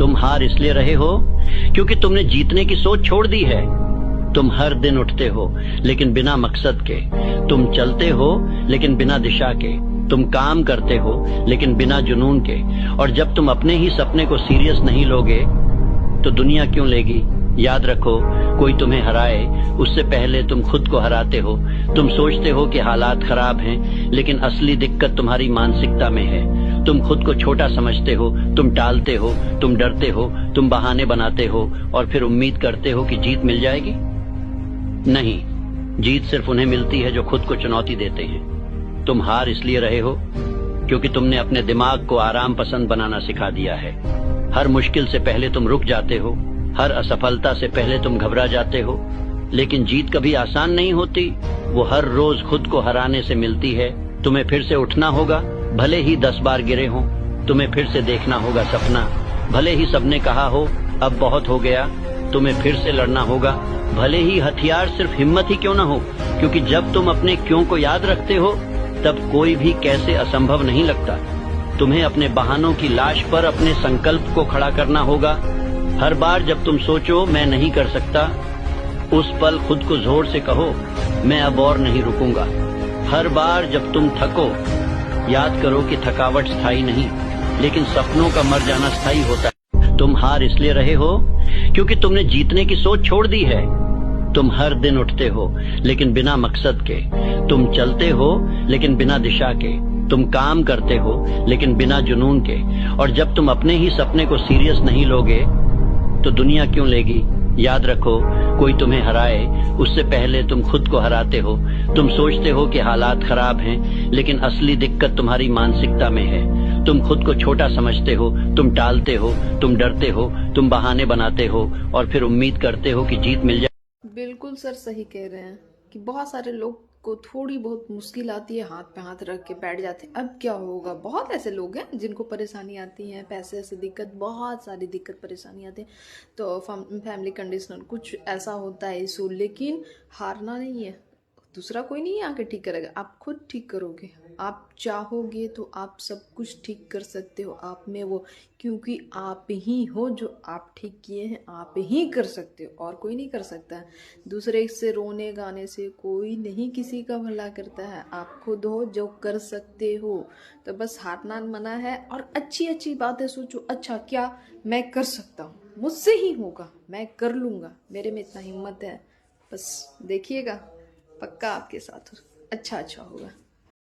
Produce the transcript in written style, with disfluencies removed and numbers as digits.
तुम हार इसलिए रहे हो क्योंकि तुमने जीतने की सोच छोड़ दी है। तुम हर दिन उठते हो लेकिन बिना मकसद के, तुम चलते हो लेकिन बिना दिशा के, तुम काम करते हो लेकिन बिना जुनून के। और जब तुम अपने ही सपने को सीरियस नहीं लोगे तो दुनिया क्यों लेगी। याद रखो, कोई तुम्हें हराए उससे पहले तुम खुद को हराते हो। तुम सोचते हो कि हालात खराब हैं, लेकिन असली दिक्कत तुम्हारी मानसिकता में है। तुम खुद को छोटा समझते हो, तुम टालते हो, तुम डरते हो, तुम बहाने बनाते हो और फिर उम्मीद करते हो कि जीत मिल जाएगी। नहीं, जीत सिर्फ उन्हें मिलती है जो खुद को चुनौती देते हैं। तुम हार इसलिए रहे हो क्योंकि तुमने अपने दिमाग को आराम पसंद बनाना सिखा दिया है। हर मुश्किल से पहले तुम रुक जाते हो, हर असफलता से पहले तुम घबरा जाते हो। लेकिन जीत कभी आसान नहीं होती, वो हर रोज खुद को हराने से मिलती है। तुम्हें फिर से उठना होगा, भले ही 10 बार गिरे हों। तुम्हें फिर से देखना होगा सपना, भले ही सबने कहा हो अब बहुत हो गया। तुम्हें फिर से लड़ना होगा, भले ही हथियार सिर्फ हिम्मत ही क्यों न हो। क्योंकि जब तुम अपने क्यों को याद रखते हो तब कोई भी कैसे असंभव नहीं लगता। तुम्हें अपने बहानों की लाश पर अपने संकल्प को खड़ा करना होगा। हर बार जब तुम सोचो मैं नहीं कर सकता, उस पल खुद को जोर से कहो मैं अब और नहीं रुकूंगा। हर बार जब तुम थको, याद करो कि थकावट स्थायी नहीं, लेकिन सपनों का मर जाना स्थायी होता है। तुम हार इसलिए रहे हो क्योंकि तुमने जीतने की सोच छोड़ दी है। तुम हर दिन उठते हो लेकिन बिना मकसद के, तुम चलते हो लेकिन बिना दिशा के, तुम काम करते हो लेकिन बिना जुनून के। और जब तुम अपने ही सपने को सीरियस नहीं लोगे तो दुनिया क्यों लेगी। याद रखो, कोई तुम्हें हराए उससे पहले तुम खुद को हराते हो। तुम सोचते हो कि हालात खराब हैं, लेकिन असली दिक्कत तुम्हारी मानसिकता में है। तुम खुद को छोटा समझते हो, तुम टालते हो, तुम डरते हो, तुम बहाने बनाते हो और फिर उम्मीद करते हो कि जीत मिल जाए। बिल्कुल सर, सही कह रहे हैं कि बहुत सारे लोग को थोड़ी बहुत मुश्किल आती है, हाथ पे हाथ रख के बैठ जाते हैं अब क्या होगा। बहुत ऐसे लोग हैं जिनको परेशानी आती है, पैसे से दिक्कत, बहुत सारी दिक्कत परेशानी आती है, तो फैमिली कंडीशनल कुछ ऐसा होता है इशू। लेकिन हारना नहीं है, दूसरा कोई नहीं आके ठीक करेगा, आप खुद ठीक करोगे। आप चाहोगे तो आप सब कुछ ठीक कर सकते हो। आप में वो, क्योंकि आप ही हो जो आप ठीक किए हैं, आप ही कर सकते हो और कोई नहीं कर सकता है। दूसरे से रोने गाने से कोई नहीं किसी का भला करता है। आप खुद हो जो कर सकते हो, तो बस हारना मना है। और अच्छी अच्छी बातें सोचो, अच्छा क्या मैं कर सकता हूँ, मुझसे ही होगा, मैं कर लूँगा, मेरे में इतना हिम्मत है। बस देखिएगा, पक्का आपके साथ अच्छा होगा।